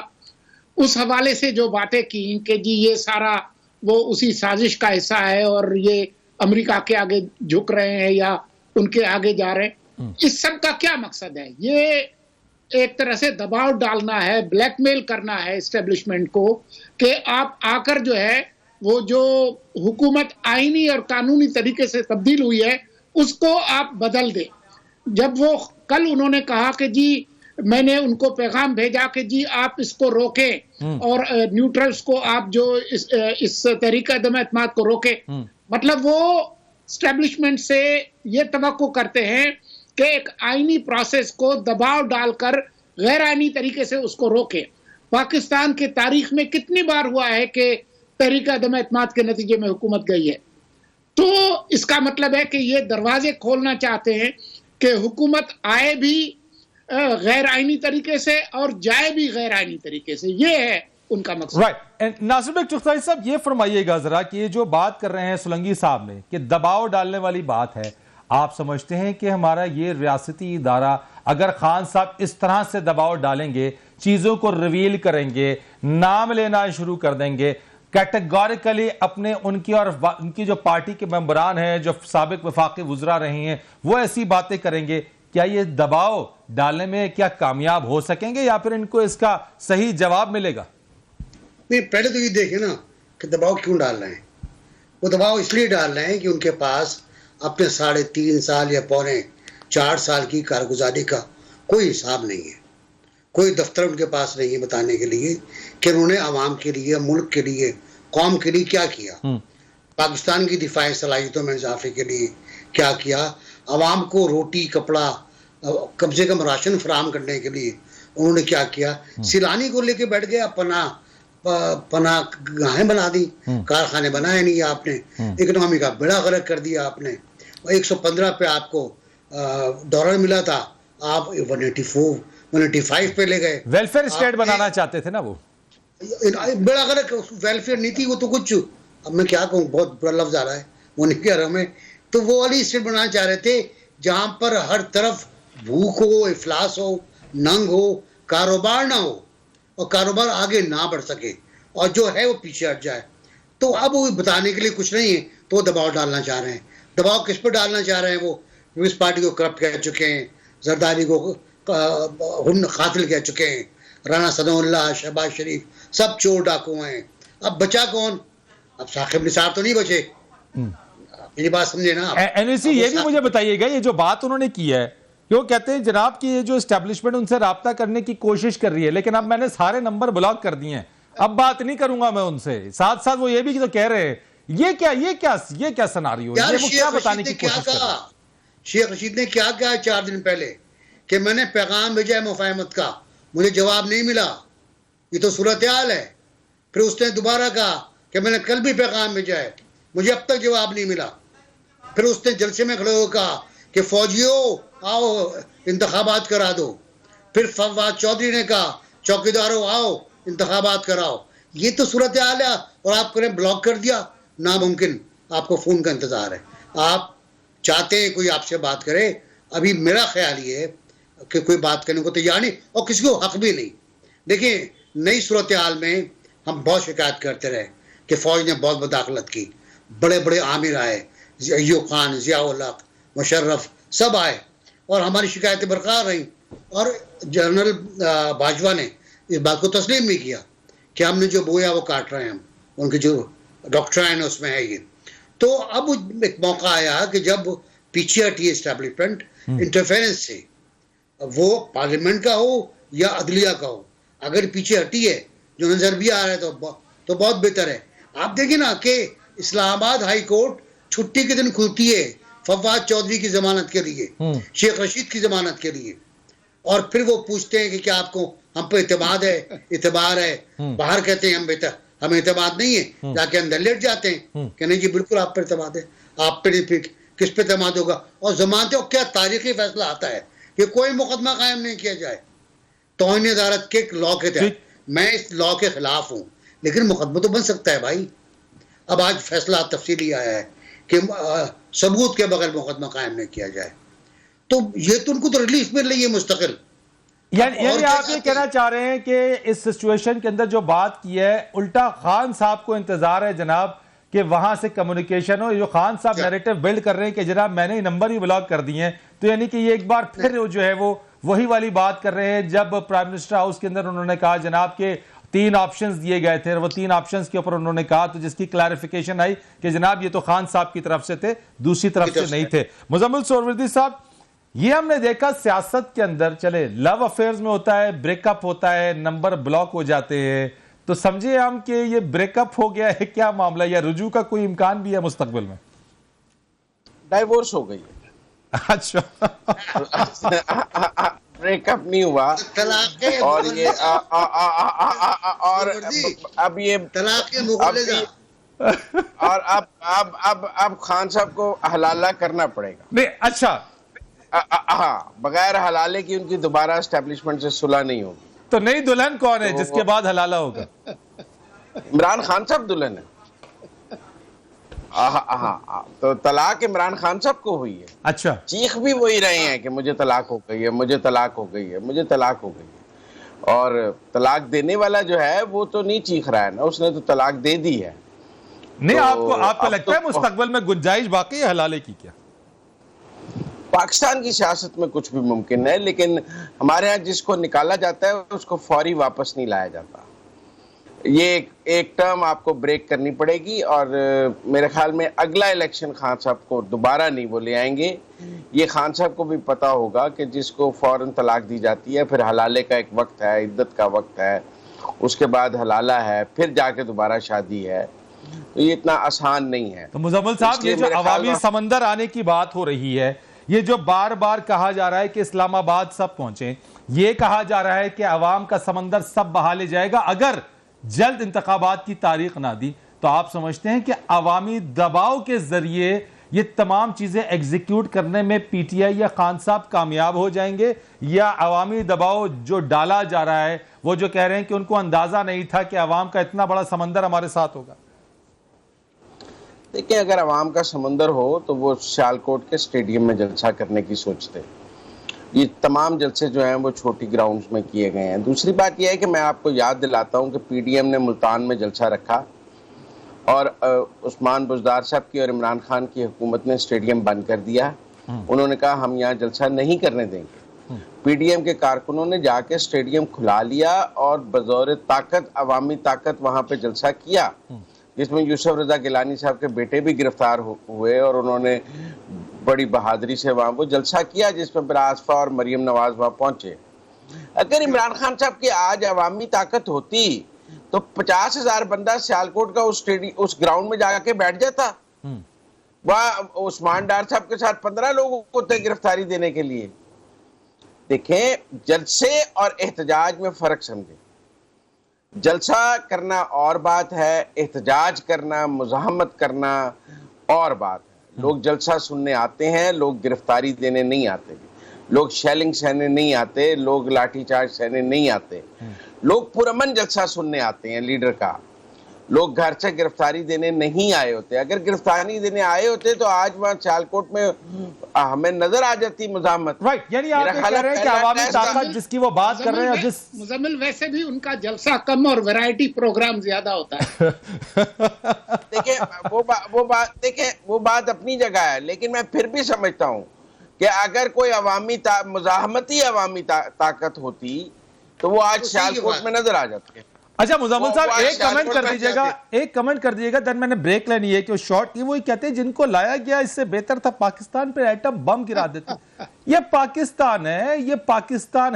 उस हवाले से जो बातें की कि जी ये सारा वो उसी साजिश का हिस्सा है और ये अमेरिका के आगे झुक रहे हैं या उनके आगे जा रहे हैं। इस सब का क्या मकसद है? ये एक तरह से दबाव डालना है, ब्लैकमेल करना है एस्टेब्लिशमेंट को कि आप आकर जो है वो जो हुकूमत आईनी और कानूनी तरीके से तब्दील हुई है उसको आप बदल दें। जब वो कल उन्होंने कहा कि जी मैंने उनको पैगाम भेजा कि जी आप इसको रोकें और न्यूट्रल्स को आप जो इस तहरीक अदम एतमाद को रोकें, मतलब वो एस्टेब्लिशमेंट से ये तवक्को करते हैं कि एक आईनी प्रोसेस को दबाव डालकर गैर आईनी तरीके से उसको रोके। पाकिस्तान की तारीख में कितनी बार हुआ है कि तहरीक अदम एतमाद के नतीजे में हुकूमत गई है। तो इसका मतलब है कि ये दरवाजे खोलना चाहते हैं कि हुकूमत आए भी गैर आईनी तरीके से और जाए भी गैर आईनी तरीके से, ये है उनका मकसद। राइट। नासिर बेग चुगताई साहब, ये फरमाइएगा जरा कि ये जो बात कर रहे हैं सुलंगी साहब ने कि दबाव डालने वाली बात है, आप समझते हैं कि हमारा ये रियासती इदारा अगर खान साहब इस तरह से दबाव डालेंगे, चीजों को रिवील करेंगे, नाम लेना शुरू कर देंगे, कैटेगोरिकली अपने उनकी और उनकी जो पार्टी के मेंबरान हैं, जो साबिक वफाकी वुज़रा रहे हैं, वो ऐसी बातें करेंगे, क्या ये दबाव डालने में क्या कामयाब हो सकेंगे या फिर इनको इसका सही जवाब मिलेगा? नहीं, पहले तो ये देखें ना कि दबाव क्यों डाल रहे हैं। वो दबाव इसलिए डाल रहे हैं कि उनके पास अपने 3.5 साल या 3.25 साल की कारगुजारी का कोई हिसाब नहीं है, कोई दफ्तर उनके पास नहीं है बताने के लिए कि उन्होंने आवाम के लिए, मुल्क के लिए, कौम के लिए क्या किया, पाकिस्तान की दिफाई सलाहियतों में इजाफे के लिए क्या किया, आवाम को रोटी कपड़ा कम से कम राशन फराहम करने के लिए उन्होंने क्या किया। सिलानी को लेके बैठ गया, पना गाहें बना दी, कारखाने बनाए नहीं आपने, इकोनॉमी का बेड़ा गर्क कर दिया आपने। 115 पे आपको डॉलर मिला था, आप 185 पे ले गए। वेलफेयर स्टेट बनाना चाहते थे ना वो, बेड़ा गर्क वेलफेयर नीति। वो तो कुछ, अब मैं क्या कहूँ, बहुत बुरा लफ्ज आ रहा है, वो नहीं कह रहा मैं, तो वो वाली स्टेट बनाना चाह रहे थे जहां पर हर तरफ भूख हो, इफलास हो, नंग हो, कारोबार ना हो और कारोबार आगे ना बढ़ सके और जो है वो पीछे हट जाए। तो अब वो बताने के लिए कुछ नहीं है, तो वो दबाव डालना चाह रहे हैं। दबाव किस पर डालना चाह रहे हैं? वो पीपल्स पार्टी को करप्ट कह चुके हैं, जरदारी को कातिल कह चुके हैं, राना सनाउल्लाह, शहबाज शरीफ सब चोर डाकू हैं। अब बचा कौन? अब साकिब निसार तो नहीं बचे। ये बात समझे ना। एनवीसी, ये भी मुझे बताइएगा, ये जो बात उन्होंने की है, क्यों कहते हैं जनाब कि ये जो एस्टेब्लिशमेंट उनसे राब्ता करने की कोशिश कर रही है, लेकिन अब मैंने सारे नंबर ब्लॉक कर दिए हैं, अब बात नहीं करूंगा मैं उनसे। साथ साथ वो ये भी तो कह रहे हैं, ये क्या सिनारियो है, वो क्या बताने की कोशिश कर रहे हैं? शेख रशीद ने क्या कहा 4 दिन पहले कि मैंने पैगाम भेजा है मुफाहमत का, मुझे जवाब नहीं मिला, ये तो सूरत हाल है। फिर उसने दोबारा कहा कि मैंने कल भी पैगाम भेजा है, मुझे अब तक जवाब नहीं मिला। फिर उसने जलसे में खड़े होकर कहा कि फौजियों आओ इंतखाबात करा दो। फिर फवाद चौधरी ने कहा चौकीदारों आओ इंतखाबात कराओ। ये तो सूरत हाल है और आपने ब्लॉक कर दिया। नामुमकिन, आपको फोन का इंतजार है, आप चाहते हैं कोई आपसे बात करे। अभी मेरा ख्याल ये है कि कोई बात करने को तैयार नहीं और किसी को हक भी नहीं। देखिए, नई सूरत हाल में हम बहुत शिकायत करते रहे कि फौज ने बहुत मुदाखलत की, बड़े बड़े आमिर आए, अय्यूब खान, जियाउल हक, मुशर्रफ सब आए और हमारी शिकायतें बरकरार रहीं। और जनरल बाजवा ने इस बात को तस्लीम भी किया कि हमने जो बोया वो काट रहे हैं हम, उनके जो डॉक्ट्राइन है उसमें है ये। तो अब एक मौका आया कि जब पीछे हटी एस्टेब्लिशमेंट इंटरफेरेंस से, वो पार्लियामेंट का हो या अदलिया का हो, अगर पीछे हटी है जो नजर भी आ रहा है तो बहुत बेहतर है। आप देखिए ना कि इस्लामाबाद हाई कोर्ट छुट्टी के दिन खुलती है फवाद चौधरी की जमानत के लिए, शेख रशीद की जमानत के लिए, और फिर वो पूछते हैं कि क्या आपको हम पे इतमाद है, इतबार है? बाहर कहते हैं हमें इतमाद नहीं है, जाके अंदर लेट जाते हैं कि नहीं जी बिल्कुल आप पर इतमाद है। आप पे किस पे इतमाद होगा? और जमानतें, और क्या तारीखी फैसला आता है कि कोई मुकदमा कायम नहीं किया जाए तौहीन अदालत के लॉ के तहत। मैं इस लॉ के खिलाफ हूँ, लेकिन मुकदमा तो बन सकता है भाई। अब आज फैसला तफसीली आया है कि सबूत के बगैर मुकदमा कायम नहीं किया जाए, तो ये तो उनको तो रिलीफ मिल रही है मुस्तकिल। यानी आप ये कहना चाह रहे हैं कि इस सिचुएशन के अंदर जो बात की है, उल्टा खान साहब को इंतजार है जनाब कि वहां से कम्युनिकेशन हो। जो खान साहब नैरेटिव बिल्ड कर रहे हैं कि जनाब मैंने नंबर ही ब्लॉक कर दिए हैं, तो यानी कि ये एक बार फिर जो है वो वही वाली बात कर रहे हैं जब प्राइम मिनिस्टर हाउस के अंदर उन्होंने कहा जनाब के 3 ऑप्शंस दिए गए थे और वो 3 ऑप्शंस के ऊपर उन्होंने कहा, तो जिसकी क्लैरिफिकेशन आई कि जनाब ये तो खान साहब की तरफ से थे, दूसरी तरफ से नहीं थे। मुजम्मिल सोहरावर्दी साहब, ये हमने देखा सियासत के अंदर, चले लव अफेयर्स में होता है, ब्रेकअप होता है, नंबर ब्लॉक हो जाते हैं, तो समझे हम कि ये ब्रेकअप हो गया है, क्या मामला, या रुजू का कोई इम्कान भी है मुस्तकबिल में? डाइवोर्स हो गई है। अच्छा ब्रेकअप नहीं हुआ और ये और अब ये और अब खान साहब को हलाला करना पड़ेगा। नहीं, अच्छा हाँ, बगैर हलाले की उनकी दोबारा एस्टेब्लिशमेंट से सुलह नहीं होगी। तो नई दुल्हन कौन है जिसके बाद हलाला होगा? इमरान खान साहब दुल्हन है। तो तलाक इमरान खान साहब को हुई है। अच्छा, चीख भी वही रहे हैं कि मुझे तलाक हो गई है, मुझे तलाक हो गई है, मुझे तलाक हो गई है। और तलाक देने वाला जो है वो तो नहीं चीख रहा है ना, उसने तो तलाक दे दी है। नहीं, तो आपको लगता है मुस्तकबिल में गुंजाइश बाकी है हलाले की? क्या पाकिस्तान की सियासत में कुछ भी मुमकिन है, लेकिन हमारे यहाँ जिसको निकाला जाता है उसको फौरी वापस नहीं लाया जाता। ये एक टर्म आपको ब्रेक करनी पड़ेगी और मेरे ख्याल में अगला इलेक्शन खान साहब को दोबारा नहीं वो ले आएंगे। ये खान साहब को भी पता होगा कि जिसको फौरन तलाक दी जाती है, फिर हलाले का एक वक्त है, इद्दत का वक्त है, उसके बाद हलाला है, फिर जाके दोबारा शादी है, तो ये इतना आसान नहीं है। तो मुजम्मिल साहब, ये जो अवामी समंदर आने की बात हो रही है, ये जो बार बार कहा जा रहा है कि इस्लामाबाद सब पहुंचे, ये कहा जा रहा है कि अवाम का समंदर सब बहा ले जाएगा अगर जल्द इंतखाबात की तारीख ना दी, तो आप समझते हैं कि अवामी दबाव के जरिए ये तमाम चीजें एग्जीक्यूट करने में पीटीआई या खान साहब कामयाब हो जाएंगे, या अवामी दबाव जो डाला जा रहा है वो जो कह रहे हैं कि उनको अंदाजा नहीं था कि अवाम का इतना बड़ा समंदर हमारे साथ होगा? देखिए, अगर अवाम का समंदर हो तो वो सियालकोट के स्टेडियम में जलसा करने की सोचते। ये तमाम जलसे जो हैं वो छोटी ग्राउंड्स में किए गए हैं। दूसरी बात यह है कि मैं आपको याद दिलाता हूं कि पीडीएम ने मुल्तान में जलसा रखा और उस्मान बुज़दार साहब की और इमरान खान की हुकूमत ने स्टेडियम बंद कर दिया। उन्होंने कहा हम यहाँ जलसा नहीं करने देंगे। पीडीएम के कारकुनों ने जाके स्टेडियम खुला लिया और बज़ौर ताकत, अवामी ताकत वहां पे जलसा किया, जिसमें यूसुफ रजा गिलानी साहब के बेटे भी गिरफ्तार हुए और उन्होंने बड़ी बहादुरी से वहां वो जलसा किया, जिसमें बिलासफा और मरियम नवाज वहां पहुंचे। अगर इमरान खान साहब की आज अवामी ताकत होती तो 50,000 बंदा सियालकोट का उस ग्राउंड में जाके बैठ जाता। वहां उस्मान डार साहब के साथ 15 लोग होते गिरफ्तारी देने के लिए। देखें, जलसे और एहतजाज में फर्क समझे। जलसा करना और बात है, एहतजाज करना, मुज़ाहमत करना और बात है। लोग जलसा सुनने आते हैं, लोग गिरफ्तारी देने नहीं आते, लोग शेलिंग सहने नहीं आते, लोग लाठीचार्ज सहने नहीं आते, लोग पुरअमन जलसा सुनने आते हैं लीडर का। लोग घर से गिरफ्तारी देने नहीं आए होते। अगर गिरफ्तारी देने आए होते तो आज वहां सियालकोट में हमें नजर आ जाती मुज़ाहमत। राइट, यानी आप कह रहे हैं कि अवामी ताकत जिसकी वो बात कर रहे हैं, जिस मुजम्मिल वैसे भी उनका जलसा कम और वैरायटी प्रोग्राम ज्यादा होता है। देखिए, वो बात अपनी जगह है, लेकिन मैं फिर भी समझता हूं कि अगर कोई मुज़ाहमती अवामी ताकत होती तो वो आज सियालकोट में नजर आ जाती है। अच्छा मुजम्मिल साहब, एक कमेंट कर दीजिएगा, देन मैंने ब्रेक लेनी है कि शॉर्ट की वो कहते हैं जिनको लाया गया इससे बेहतर था पाकिस्तान पे एटम बम गिरा देते। ये पाकिस्तान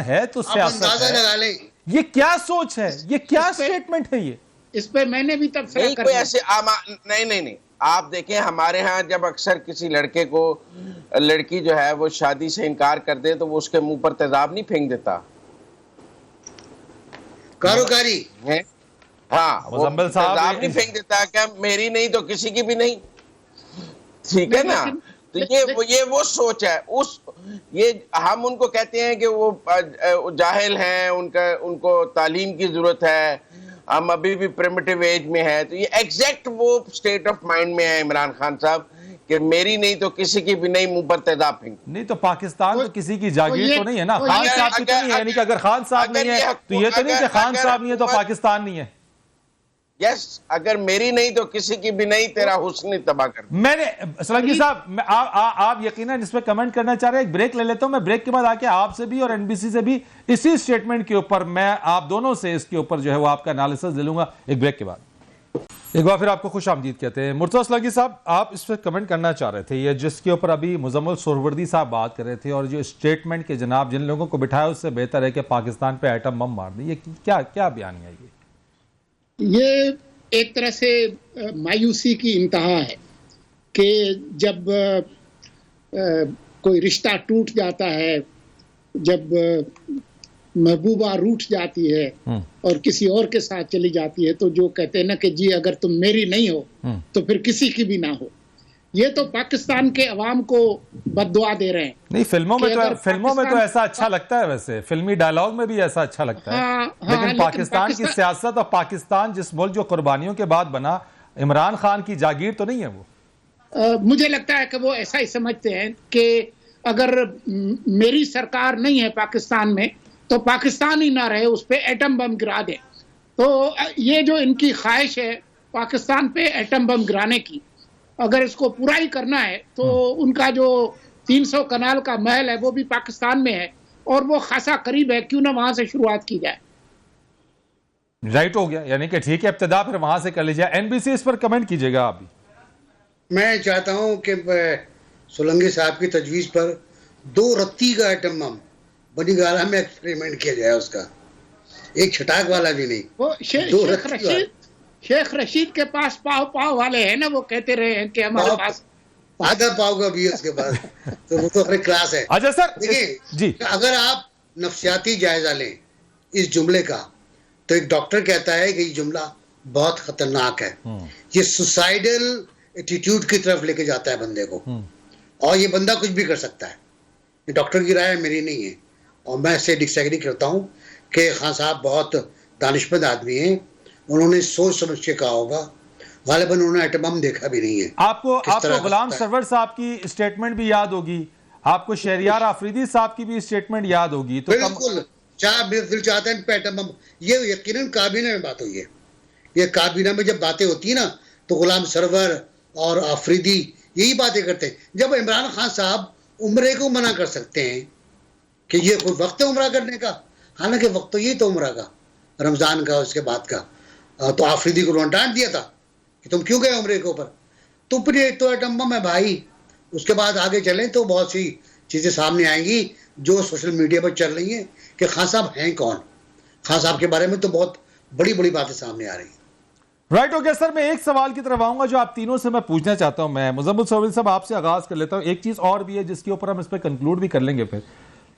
है तो सियासत है। ये क्या सोच है, ये क्या स्टेटमेंट है? ये इस पे मैंने भी तब नहीं कोई ऐसे नहीं। आप देखें, हमारे यहाँ जब अक्सर किसी लड़की जो है वो शादी से इनकार कर दे तो वो उसके मुंह पर तेजाब नहीं फेंक देता। कारोकारी है, हाँ, वो तेजाब नहीं फेंक देता क्या मेरी नहीं तो किसी की भी नहीं, ठीक है ना? तो ये वो सोच है। ये हम उनको कहते हैं कि वो जाहिल हैं, उनको तालीम की जरूरत है, हम अभी भी प्रिमिटिव एज में है। तो ये एग्जैक्ट वो स्टेट ऑफ माइंड में है इमरान खान साहब कि मेरी नहीं तो किसी की भी नहीं, मुंह पर तेजाब फेंक। नहीं तो पाकिस्तान तो किसी की जागीर तो नहीं है ना। खान साहब की तो नहीं है, कि अगर खान साहब नहीं है तो ये तो नहीं कि खान साहब नहीं है तो पाकिस्तान नहीं है। यस, अगर मेरी नहीं तो किसी की भी नहीं, तेरा हुस्न तबाह कर। मैंने सलंगी साहब, आप यकीनन इस पे कमेंट करना चाह रहे हैं। एक ब्रेक ले लेता हूं मैं, ब्रेक के बाद आके आपसे भी और एनबीसी से भी इसी स्टेटमेंट के ऊपर मैं आप दोनों से इसके ऊपर जो है वो आपका एनालिसिस ले लूंगा एक ब्रेक के बाद। एक बार फिर आपको खुश आमदीद कहते हैं। मुर्तज़ा सलंगी साहब, आप इस पर कमेंट करना चाह रहे थे, ये जिसके ऊपर अभी मुजम्मिल सोहरवर्दी साहब बात कर रहे थे, और जो स्टेटमेंट के जनाब जिन लोगों को बिठाया उससे बेहतर है कि पाकिस्तान पे एटम बम मार दें, ये क्या बयान है? ये एक तरह से मायूसी की इंतहा है कि जब कोई रिश्ता टूट जाता है, जब महबूबा रूठ जाती है और किसी और के साथ चली जाती है, तो जो कहते हैं ना कि जी अगर तुम मेरी नहीं हो तो फिर किसी की भी ना हो। ये तो पाकिस्तान के अवाम को बद्दुआ दे रहे हैं। नहीं, फिल्मों में तो ऐसा अच्छा लगता है, वैसे फिल्मी डायलॉग में भी ऐसा अच्छा लगता है। हाँ, लेकिन पाकिस्तान की सियासत और पाकिस्तान जिस मुल्क जो कुर्बानियों के बाद बना, इमरान खान की जागीर तो नहीं है वो। मुझे लगता है कि वो ऐसा ही समझते हैं कि अगर मेरी सरकार नहीं है पाकिस्तान में तो पाकिस्तान ही ना रहे, उस पर एटम बम गिरा दे। तो ये जो इनकी ख्वाहिश है पाकिस्तान पे एटम बम गिराने की, अगर इसको पूरा ही करना है तो उनका जो 300 कनाल का महल है वो भी पाकिस्तान में है और वो खासा करीब है, क्यों ना वहां से शुरुआत की जाए। राइट हो गया, यानी कि ठीक है, इब्तिदा फिर वहां से कर लीजिए। एनबीसी इस पर कमेंट कीजिएगा आप भी। मैं चाहता हूं कि सोलंकी साहब की तजवीज पर 2 रत्ती का एटम बम बनीगाला में एक्सपेरिमेंट किया जाए, उसका एक छटाक वाला भी नहीं। वो शेख रशीद के पास पाव वाले हैं ना, वो कहते रहे हैं कि हमारे पास आधा पाव का भी है उसके पास। तो वो तो हर क्लास है। अच्छा सर, देखिए जी, अगर आप नफ्सियाती जायजा लें इस जुमले का, तो एक डॉक्टर कहता है कि ये जुमला बहुत खतरनाक है, ये सुसाइडल एटीट्यूड की तरफ लेके जाता है बंदे को, और ये बंदा कुछ भी कर सकता है। ये डॉक्टर की राय मेरी नहीं है, और मैं इससे डिसएग्री करता हूँ कि खान साहब बहुत दानिशमंद आदमी हैं, उन्होंने सोच समझ के कहा होगा। गालिबन उन्होंने एटम बम देखा भी नहीं है। आपको गुलाम सरवर साहब की स्टेटमेंट भी याद होगी, आपको शहरियार आफरीदी साहब की भी स्टेटमेंट याद होगी। तो बिल्कुल, दिल चाहते हैं एटम बम। ये यकीनन काबीना में बात हुई है। ये काबीना में जब बातें होती है ना, तो गुलाम सरवर और आफरीदी यही बातें करते हैं। जब इमरान खान साहब उम्रे को मना कर सकते हैं कि ये कोई वक्त है उम्रा करने का, हालांकि वक्त तो यही तो उम्रा का, रमजान का, उसके बाद का। तो आफरीदी को डांट दिया था कि तुम क्यों गए उम्रे के ऊपर। तो फिर ये तो एटम बम है भाई। उसके बाद आगे चलें तो बहुत सी चीजें सामने आएंगी जो सोशल मीडिया पर चल रही हैं कि खान साहब हैं कौन। खान साहब के बारे में तो बहुत बड़ी बड़ी बातें सामने आ रही हैं। राइट हो गया सर। मैं एक सवाल की तरफ आऊंगा जो आप तीनों से मैं पूछना चाहता हूं। मैं मुजम्मिल सोहेल साहब आपसे आगाज कर लेता हूं। एक चीज और भी है जिसके ऊपर हम इस पर कंक्लूड भी कर लेंगे फिर,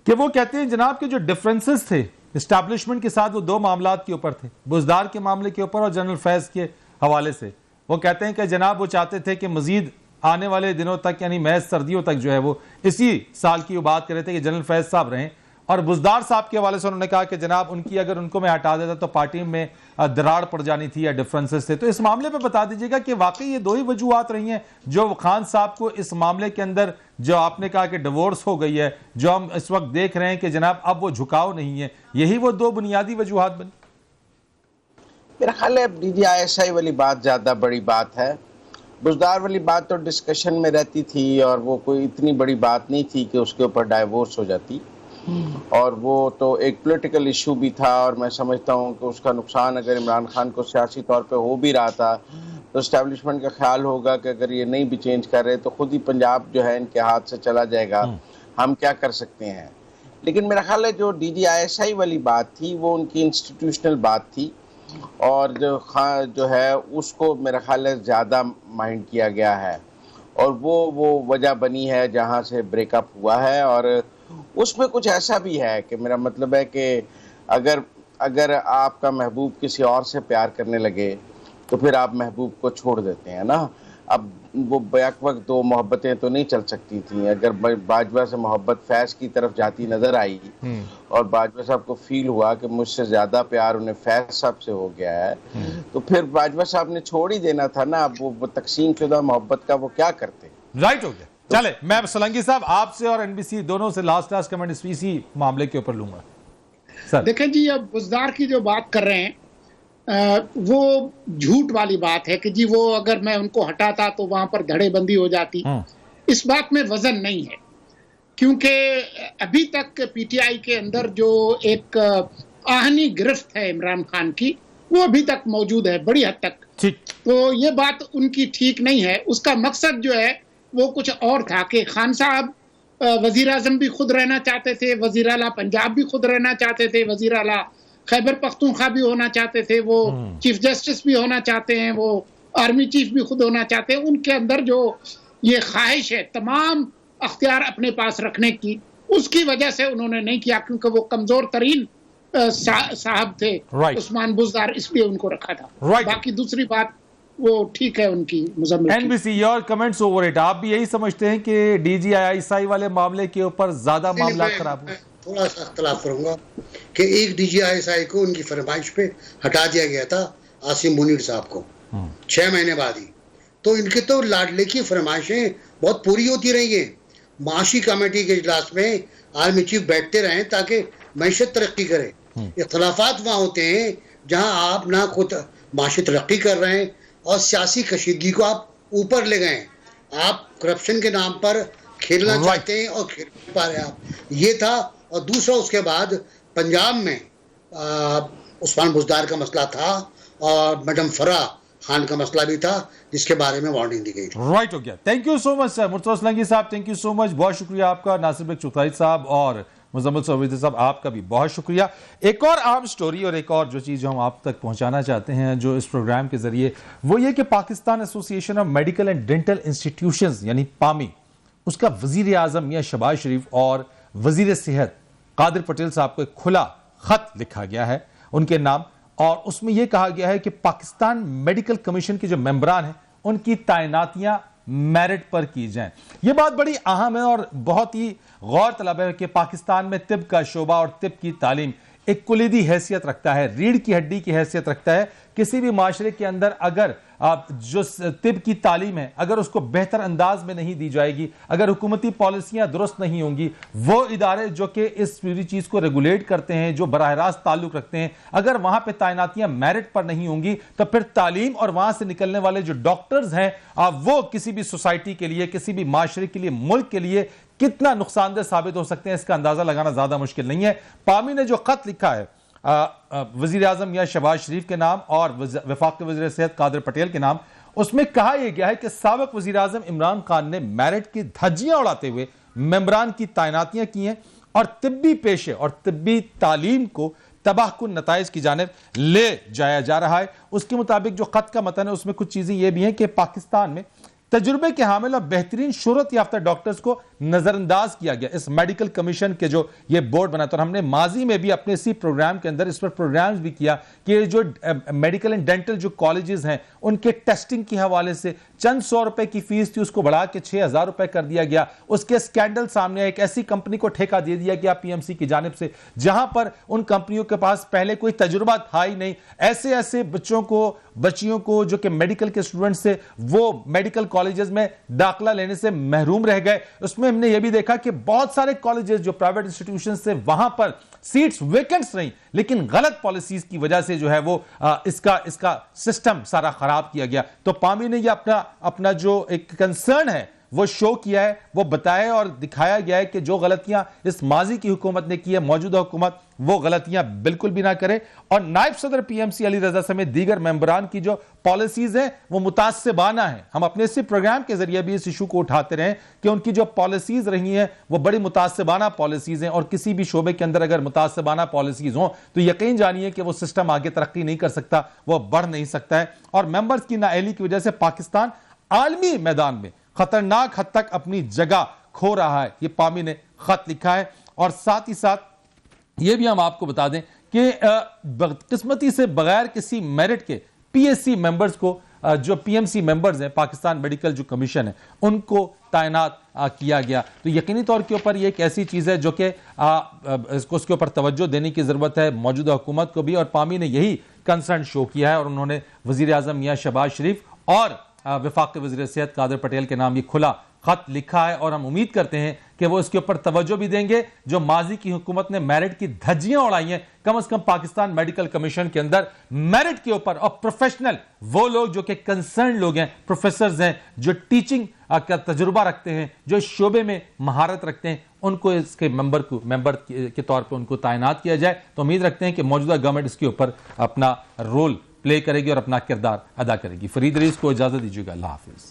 कि वो कहते हैं जनाब के जो डिफरेंसेस थे एस्टैब्लिशमेंट के साथ, वो 2 मामलात के ऊपर थे, बुज़दार के मामले के ऊपर और जनरल फैज़ के हवाले से। वो कहते हैं कि जनाब वो चाहते थे कि मजीद आने वाले दिनों तक, यानी महज सर्दियों तक जो है वो इसी साल की वो बात कर रहे थे कि जनरल फैज़ साहब रहें। और बुज़दार साहब के हवाले से उन्होंने कहा कि जनाब उनकी अगर उनको मैं हटा देता तो पार्टी में दरार पड़ जानी थी या डिफरेंसेस थे। तो इस मामले पे बता दीजिएगा कि वाकई ये 2 ही वजूहात रही हैं जो खान साहब को इस मामले के अंदर, जो आपने कहा कि डिवोर्स हो गई है, जो हम इस वक्त देख रहे हैं कि जनाब अब वो झुकाव नहीं है, यही वो 2 बुनियादी वजूहात बनी? मेरा ख्याल है DDISI वाली बात ज्यादा बड़ी बात है। बुज़दार वाली बात तो डिस्कशन में रहती थी और वो कोई इतनी बड़ी बात नहीं थी कि उसके ऊपर डाइवोर्स हो जाती, और वो तो एक पॉलिटिकल इशू भी था। और मैं समझता हूँ कि उसका नुकसान अगर इमरान खान को सियासी तौर पे हो भी रहा था तो एस्टैब्लिशमेंट का ख्याल होगा कि अगर ये नहीं भी चेंज कर रहे तो खुद ही पंजाब जो है इनके हाथ से चला जाएगा, हम क्या कर सकते हैं। लेकिन मेरा ख्याल है जो DDISI वाली बात थी वो उनकी इंस्टीट्यूशनल बात थी, और जो है उसको मेरा ख्याल है ज़्यादा माइंड किया गया है, और वो वजह बनी है जहाँ से ब्रेकअप हुआ है। और उसमें कुछ ऐसा भी है कि मेरा मतलब है कि अगर आपका महबूब किसी और से प्यार करने लगे तो फिर आप महबूब को छोड़ देते हैं ना। अब वो बैक वक्त 2 मोहब्बतें तो नहीं चल सकती थी। अगर बाजवा से मोहब्बत फैज़ की तरफ जाती नजर आई और बाजवा साहब को फील हुआ कि मुझसे ज्यादा प्यार उन्हें फैज़ साहब से हो गया है, तो फिर बाजवा साहब ने छोड़ ही देना था ना। अब वो तकसीम शुदा मोहब्बत का वो क्या करते। राइट हो गया। चले, मैं सोलंकी साहब आपसे और NBC दोनों से लास्ट कमेंट इसी मामले के ऊपर लूंगा। सर देखें जी, अब बुज़दार की जो बात कर रहे हैं वो झूठ वाली बात है कि जी वो अगर मैं उनको हटाता तो वहां पर धड़ेबंदी हो जाती। इस बात में वजन नहीं है, क्योंकि अभी तक PTI के अंदर जो एक आहनी गिरफ्त है इमरान खान की, वो अभी तक मौजूद है बड़ी हद तक। तो ये बात उनकी ठीक नहीं है। उसका मकसद जो है वो कुछ और था कि खान साहब वजीर आजम भी खुद रहना चाहते थे, वजीर आला पंजाब भी खुद रहना चाहते थे, वजीर आला खैबर पख्तूनख्वा भी होना चाहते थे, वो चीफ जस्टिस भी होना चाहते हैं, वो आर्मी चीफ भी खुद होना चाहते हैं। उनके अंदर जो ये ख्वाहिश है तमाम अख्तियार अपने पास रखने की, उसकी वजह से उन्होंने नहीं किया, क्योंकि वो कमजोर तरीन साहब थे उस्मान बुज़दार, इसलिए उनको रखा था। बाकी दूसरी बात वो ठीक है उनकी मुजम्मिल की। NBC, your comments over it. आप भी यही समझते हैं कि DGISI वाले मामले के ऊपर ज्यादा मामला खराब हुआ? थोड़ा सा इख्तलाफ करूंगा कि एक DGISI को उनकी फरमाइश पे हटा दिया गया था, आसिम मुनीर साहब को 6 महीने बाद ही। तो इनके तो लाडले की फरमाइशें बहुत पूरी होती रही हैं। माशी कमेटी के इजलास में आर्मी चीफ बैठते रहे ताकि मैशत तरक्की करे। इख्तलाफात वहाँ होते हैं जहाँ आप ना खुद माशी तरक्की कर रहे हैं और सियासी कशीदगी को आप ऊपर ले गए। आप करप्शन के नाम पर खेलना चाहते हैं और खेल नहीं पा रहे आप। ये था। और दूसरा उसके बाद पंजाब में उस्मान बुज़दार का मसला था और मैडम फराह खान का मसला भी था, जिसके बारे में वार्निंग दी गई। राइट हो गया। Thank you so much sir. Murtaza Aslangi साहब, थैंक यू सो मच, बहुत शुक्रिया आपका। नासिर बेग चुगताई साहब और मुजम्मिल सौवेदी साहब, आपका भी बहुत शुक्रिया। एक और आम स्टोरी और एक और जो चीज़ हम आप तक पहुंचाना चाहते हैं जो इस प्रोग्राम के जरिए, वो ये कि Pakistan association of medical and dental institutions यानी पामी, उसका वजीर आजम मियां शहबाज शरीफ और वजीर सेहत कादिर पटेल साहब को एक खुला खत लिखा गया है उनके नाम, और उसमें यह कहा गया है कि पाकिस्तान मेडिकल कमीशन के जो मेंबरान हैं उनकी तैनातियां मेरिट पर की जाएं। यह बात बड़ी अहम है और बहुत ही गौर तलब है कि पाकिस्तान में तिब का शोबा और तिब की तालीम एक कुलीदी हैसियत रखता है, रीढ़ की हड्डी की हैसियत रखता है। किसी भी माशरे के अंदर अगर जो तिब की तालीम है अगर उसको बेहतर अंदाज में नहीं दी जाएगी, अगर हुकूमती पॉलिसियां दुरुस्त नहीं होंगी, वो इदारे जो कि इस पूरी चीज को रेगुलेट करते हैं, जो बराह रास्त ताल्लुक रखते हैं, अगर वहां पे तैनातियां मेरिट पर नहीं होंगी तो फिर तालीम और वहां से निकलने वाले जो डॉक्टर्स हैं वो किसी भी सोसाइटी के लिए, किसी भी माशरे के लिए, मुल्क के लिए कितना नुकसानदेह साबित हो सकते हैं, इसका अंदाजा लगाना ज्यादा मुश्किल नहीं है। पामी ने जो खत लिखा है वजीर आजम या शहबाज शरीफ के नाम और वफाक वजीर सेहत कादिर पटेल के नाम, उसमें कहा यह गया है कि साबिक वजीर आजम इमरान खान ने मेरिट की धज्जियां उड़ाते हुए मेंबरान की तैनातियां की हैं और तिब्बी पेशे और तिब्बी तालीम को तबाहकुन नताइज की जानिब ले जाया जा रहा है। उसके मुताबिक जो खत का मतन है उसमें कुछ चीजें यह भी हैं कि पाकिस्तान में तजुर्बे के हामिल और बेहतरीन शोहरत याफ्ता डॉक्टर्स को नजरअंदाज किया गया इस मेडिकल कमीशन के जो ये बोर्ड बना था। और हमने माजी में भी अपने इसी प्रोग्राम के अंदर इस पर प्रोग्राम्स भी किया कि जो मेडिकल एंड डेंटल जो कॉलेजेस हैं उनके टेस्टिंग के हवाले से चंद 100 रुपए की फीस थी, उसको बढ़ा के 6000 रुपए कर दिया गया। उसके स्कैंडल सामने एक ऐसी कंपनी को ठेका दे दिया गया PMC की जानिब से जहां पर उन कंपनियों के पास पहले कोई तजुर्बा था ही नहीं। ऐसे ऐसे बच्चियों को जो कि मेडिकल के स्टूडेंट्स थे वो मेडिकल कॉलेजेस में दाखिला लेने से महरूम रह गए। उसमें हमने यह भी देखा कि बहुत सारे कॉलेजेस जो प्राइवेट इंस्टीट्यूशन से वहां पर सीट्स वेकेंट्स रही, लेकिन गलत पॉलिसीज की वजह से जो है वो इसका सिस्टम सारा खराब किया गया। तो पामी ने यह अपना जो एक कंसर्न है वो शो किया है, वो बताया और दिखाया गया है कि जो गलतियां इस माजी की हुकूमत ने की है, मौजूदा हुकूमत वो गलतियां बिल्कुल भी ना करे। और नायब सदर PMC अली रजा समेत दीगर मेंबरान की जो पॉलिसीज हैं वो मुतासिबाना है। हम अपने इसी प्रोग्राम के जरिए भी इस इशू को उठाते रहे कि उनकी जो पॉलिसीज रही हैं वो बड़ी मुतासिबाना पॉलिसीज हैं, और किसी भी शोबे के अंदर अगर मुतासिबाना पॉलिसीज हों तो यकीन जानिए कि वो सिस्टम आगे तरक्की नहीं कर सकता, वो बढ़ नहीं सकता है। और मेंबर्स की नाअहली की वजह से पाकिस्तान आलमी मैदान में खतरनाक हद तक अपनी जगह खो रहा है, ये पामी ने खत लिखा है। और साथ ही साथ ये भी हम आपको बता दें कि किस्मती से बगैर किसी मेरिट के PSC मेंबर्स को, जो PMC मेंबर्स हैं, पाकिस्तान मेडिकल जो कमीशन है, उनको तैनात किया गया। तो यकीनी तौर के ऊपर ये एक ऐसी चीज़ है जो कि उसके ऊपर तवज्जो देने की ज़रूरत है मौजूदा हुकूमत को भी। और पामी ने यही कंसर्न शो किया है और उन्होंने वज़ीर आज़म मियां शहबाज शरीफ और वफाक वज़ीर सेहत कादिर पटेल के नाम ये खुला खत लिखा है। और हम उम्मीद करते हैं कि वो इसके ऊपर तवज्जो भी देंगे। जो माजी की हुकूमत ने मेरिट की धज्जियां उड़ाई हैं, कम से कम पाकिस्तान मेडिकल कमीशन के अंदर मेरिट के ऊपर और प्रोफेशनल वो लोग जो कि कंसर्न लोग हैं, प्रोफेसर्स हैं, जो टीचिंग का तजुर्बा रखते हैं, जो इस शोबे में महारत रखते हैं, उनको इसके मेंबर के तौर पर उनको तैनात किया जाए। तो उम्मीद रखते हैं कि मौजूदा गवर्नमेंट इसके ऊपर अपना रोल प्ले करेगी और अपना किरदार अदा करेगी। फरीद रईस को इजाजत दीजिएगा। अल्लाह हाफिज।